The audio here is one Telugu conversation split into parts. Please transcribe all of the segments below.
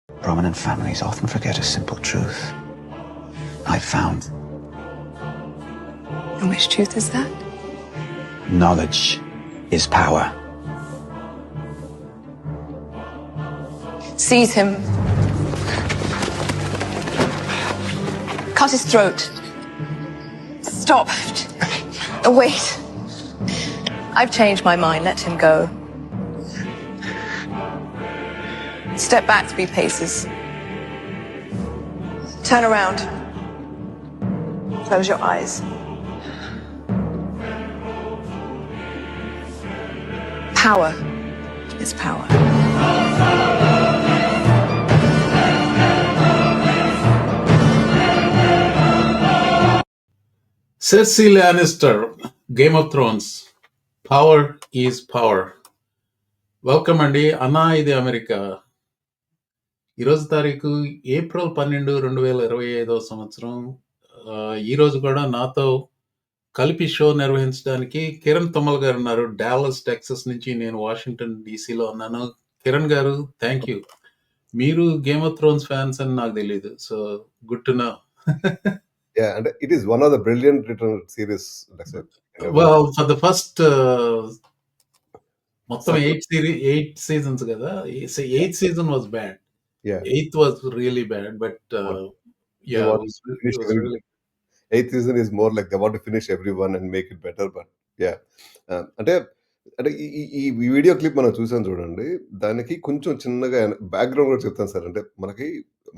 Prominent families often forget a simple truth. I found And which truth is that? knowledge is power. Seize him. Cut his throat. Stop. Wait. I've changed my mind. Let him go. Step back 3 paces. Turn around. Close your eyes. Power is power. Cersei Lannister, Game of Thrones, Power is Power. Welcome అండి. అన్నా ఇది అమెరికా. ఈరోజు తారీఖు ఏప్రిల్ 12, 2025 సంవత్సరం. ఈరోజు కూడా నాతో కలిపి షో నిర్వహించడానికి కిరణ్ తుమ్మల్ గారు ఉన్నారు. డాలస్ టెక్సస్ నుంచి, నేను వాషింగ్టన్ డీసీలో ఉన్నాను. కిరణ్ గారు, థ్యాంక్ యూ. మీరు గేమ్ ఆఫ్ థ్రోన్స్ ఫ్యాన్స్ అని నాకు తెలియదు, so good to know. Yeah, and it is one of the brilliant written series. Well, for the first మొత్తం 8 seasons కదా. 8th season was bad. Yeah. 8th was really bad, but yeah, it was really... 8th season is more like they want to finish everyone and make it better, but yeah. అంటే ఈ వీడియో క్లిప్ మనం చూసాం చూడండి, దానికి కొంచెం చిన్నగా బ్యాక్గ్రౌండ్ కూడా చెప్తాను సార్. అంటే మనకి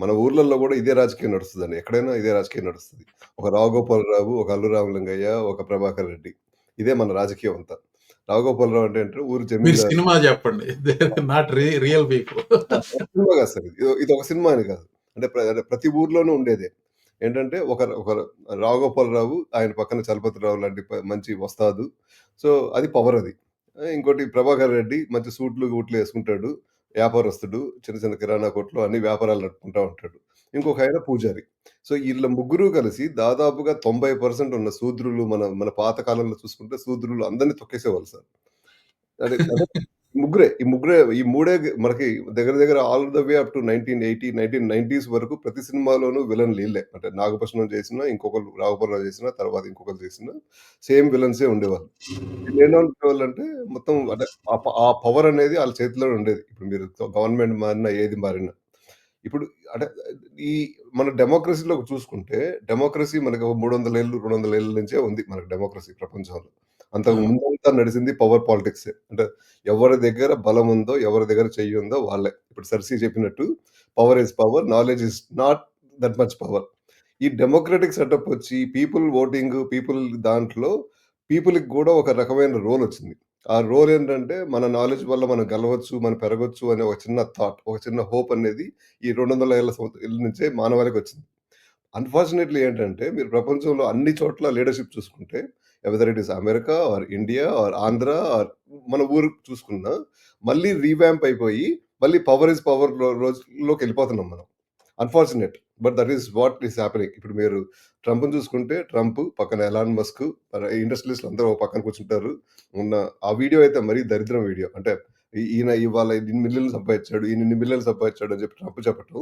మన ఊర్లలో కూడా ఇదే రాజకీయం నడుస్తుందండి. ఎక్కడైనా ఇదే రాజకీయం నడుస్తుంది. ఒక రావుగోపాలరావు, ఒక అల్లు రామలింగయ్య, ఒక ప్రభాకర్ రెడ్డి, ఇదే మన రాజకీయం అంతా. రావుగోపాలరావు అంటే ఊరు మీరు సినిమా చెప్పండి, నాట్ రియల్ పీపుల్. సినిమా కాదు సార్, ఇది ఒక సినిమా అని కాదు. అంటే ప్రతి ఊర్లోనూ ఉండేదే. ఏంటంటే ఒక రావుగోపాలరావు, ఆయన పక్కన చలపతిరావు లాంటి మంచి వస్తాదు. సో అది పవర్. అది ఇంకోటి ప్రభాకర్ రెడ్డి, మంచి సూట్లు గూట్లు వేసుకుంటాడు, వ్యాపారస్తుడు, చిన్న చిన్న కిరాణా కొట్లు అన్ని వ్యాపారాలు నడుపుకుంటా ఉంటాడు. ఇంకొక ఆయన పూజారి. సో వీళ్ళ ముగ్గురు కలిసి దాదాపుగా 90% ఉన్న శూద్రులు, మన పాత కాలంలో చూసుకుంటే శూద్రులు అందరినీ తొక్కేసేవాళ్ళు సార్. అదే ఈ మూడే మనకి దగ్గర all the way up to 1980, 1990s వరకు ప్రతి సినిమాలోనూ విలన్ లీలే. అంటే నాగభూషణం చేసినా, ఇంకొకరు రావుపల్రావు చేసినా, తర్వాత ఇంకొకరు చేసినా సేమ్ విలన్సే ఉండేవాళ్ళు. వీళ్ళేంటేవాళ్ళు అంటే మొత్తం అంటే ఆ పవర్ అనేది వాళ్ళ చేతిలో ఉండేది. ఇప్పుడు మీరు గవర్నమెంట్ మారినా, ఏది మారినా. ఇప్పుడు అంటే ఈ మన డెమోక్రసీలో చూసుకుంటే, డెమోక్రసీ మనకు 300 ఏళ్ళు 200 ఏళ్ళ నుంచే ఉంది మనకు డెమోక్రసీ ప్రపంచంలో. అంతకు ముందంతా నడిచింది పవర్ పాలిటిక్సే. అంటే ఎవరి దగ్గర బలం ఉందో, ఎవరి దగ్గర చెయ్యి ఉందో వాళ్ళే. ఇప్పుడు సర్సీ చెప్పినట్టు power is power, knowledge is not that much power. ఈ డెమోక్రటిక్ సెటప్ వచ్చి పీపుల్ ఓటింగ్, పీపుల్ దాంట్లో పీపుల్కి కూడా ఒక రకమైన రోల్ వచ్చింది. ఆ రోల్ ఏంటంటే మన నాలెడ్జ్ వల్ల మనం గెలవచ్చు, మనం పెరగొచ్చు అనే ఒక చిన్న థాట్, ఒక చిన్న హోప్ అనేది ఈ 200 ఏళ్ళ నుంచే మానవాళికి వచ్చింది. అన్ఫార్చునేట్లీ ఏంటంటే మీరు ప్రపంచంలో అన్ని చోట్ల లీడర్షిప్ చూసుకుంటే, whether it is America or India or Andhra or మన ఊరు చూసుకున్నా, మళ్ళీ రీవ్యాంప్ అయిపోయి మళ్ళీ పవర్ ఇస్ పవర్ రోజుల్లోకి వెళ్ళిపోతున్నాం మనం. Unfortunate, but that is what is happening. ఇప్పుడు మీరు ట్రంప్ని చూసుకుంటే, ట్రంప్ పక్కన ఎలాన్ మస్క్, ఇండస్ట్రియలిస్టులు అందరూ పక్కన కూర్చుంటారు. ఆ వీడియో అయితే మరీ దరిద్రం వీడియో. అంటే ఈయన ఇవాళ ఇన్ని మిలియన్లు సంపాదించాడు, ఇన్ని మిలియన్లు సంపాదించాడు అని చెప్పి ట్రంప్ చెప్పటం,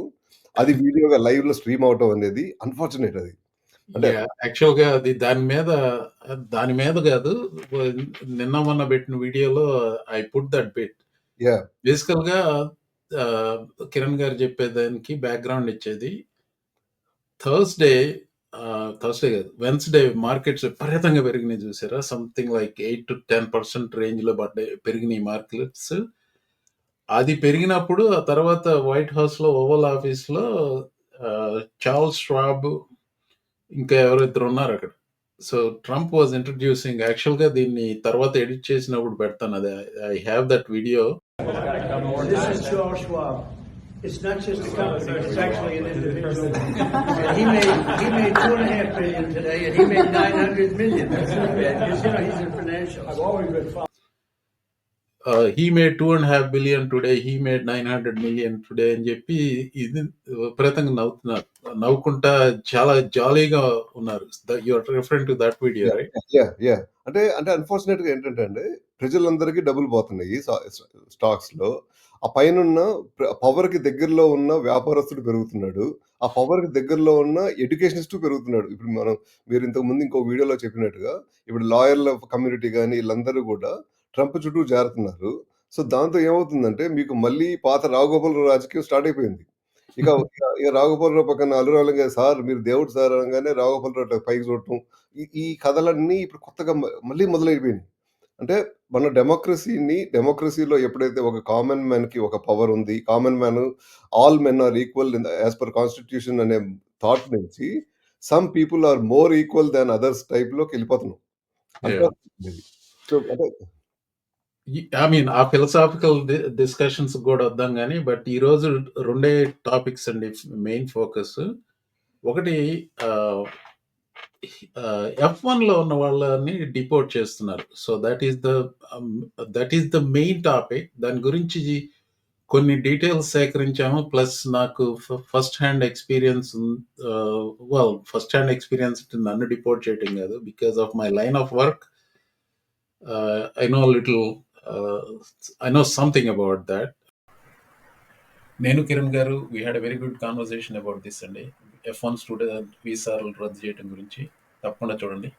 అది వీడియోగా లైవ్ లో స్ట్రీమ్ అవటం అనేది అన్ఫార్చునేట్. అది అంటే యాక్చువల్ గా అది దాని మీద కాదు, నిన్న మొన్న పెట్టిన వీడియోలో ఐ పుట్ దట్ బిట్. బేసికల్ గా కిరణ్ గారు చెప్పేదానికి బ్యాక్గ్రౌండ్ ఇచ్చేది, థర్స్డే కాదు, వెన్స్డే మార్కెట్స్ విపరీతంగా పెరిగినాయి చూసారా. సంథింగ్ లైక్ 8 to 10% రేంజ్ లో పెరిగినాయి మార్కెట్స్. అది పెరిగినప్పుడు ఆ తర్వాత వైట్ హౌస్ లో, ఓవల్ ఆఫీస్ లో చార్ల్స్ ష్వాబ్ ఇంకా ఎవరిద్దరు ఉన్నారు అక్కడ. So Trump was introducing, actual గా దీన్ని తర్వాత ఎడిట్ చేసినప్పుడు పెడతాను, అది I have that video. It's not just a company, it's actually an individual. he made $2.5 billion today, and he made $900 million. That's not bad. You know, he's a financial. I've always been he made 2.5 billion today, he made 900 million today అని చెప్పి ఇది విపరీతంగా నవ్వుతున్నారు. నవ్వుకుంటా చాలా జాలీగా ఉన్నారు. You are referring to that video, yeah! Right? Yeah! అంటే అన్‌ఫార్చునేట్‌గా ఏంటంటే అండి, ప్రజలందరికీ డబ్బులు పోతున్నాయి స్టాక్స్‌లో. ఆ పైనున్న పవర్‌కి దగ్గరలో ఉన్న వ్యాపారస్తుడు పెరుగుతున్నాడు. ఆ పవర్‌కి దగ్గరలో ఉన్న ఎడ్యుకేషనిస్టు పెరుగుతున్నాడు. ఇప్పుడు మీరు ఇంతకుముందు ఇంకో వీడియోలో చెప్పినట్టుగా, ఇప్పుడు లాయర్‌ల కమ్యూనిటీ గాని ఈళ్ళందరూ గూడా ట్రంప్ చుట్టూ చేరుతున్నారు. సో, దాంతో ఏమవుతుందంటే, మీకు మళ్ళీ పాత రావుగోపాలరావు రాజకీయం స్టార్ట్ అయిపోయింది. ఇక ఇక రావుగోపాలరావు పక్కన అల్లు రామలింగ సార్ మీరు దేవుడు సార్ అనంగానే రావుగోపాలరావు ఇట్లా పైకి చూడటం. ఈ కథలన్నీ ఇప్పుడు కొత్తగా మళ్ళీ మొదలైపోయినాయి. అంటే మన డెమోక్రసీలో ఎప్పుడైతే ఒక కామన్ మ్యాన్‌కి ఒక పవర్ ఉంది. Common man all men are equal as per constitution అనే థాట్ నుంచి some people are more equal than others టైప్‌లోకెళ్ళిపోతున్నాం. యాహ్! అన్‌ఫార్చునేట్‌లీ. సో, అంటే ఐ మీన్ ఆ ఫిలాసాఫికల్ డిస్కషన్స్ కూడా వద్దాం గానీ, బట్ ఈరోజు రెండే టాపిక్స్ అండి మెయిన్ ఫోకస్. ఒకటి ఆహ్, F1లో ఉన్న వాళ్ళని డిపోర్ట్ చేస్తున్నారు. So that is the main topic. దాని గురించి కొన్ని డీటెయిల్స్ సేకరించాము. ప్లస్ నాకు first hand experience first hand experience నన్ను డిపోర్ట్ చేయటం కాదు. Because of my line of work I know little I know something about that. నేను కిరణ్ గారు we had a very good conversation about this అండి. F1 స్టూడెంట్ వీసాలు రద్దు చేయడం గురించి. తప్పకుండా చూడండి.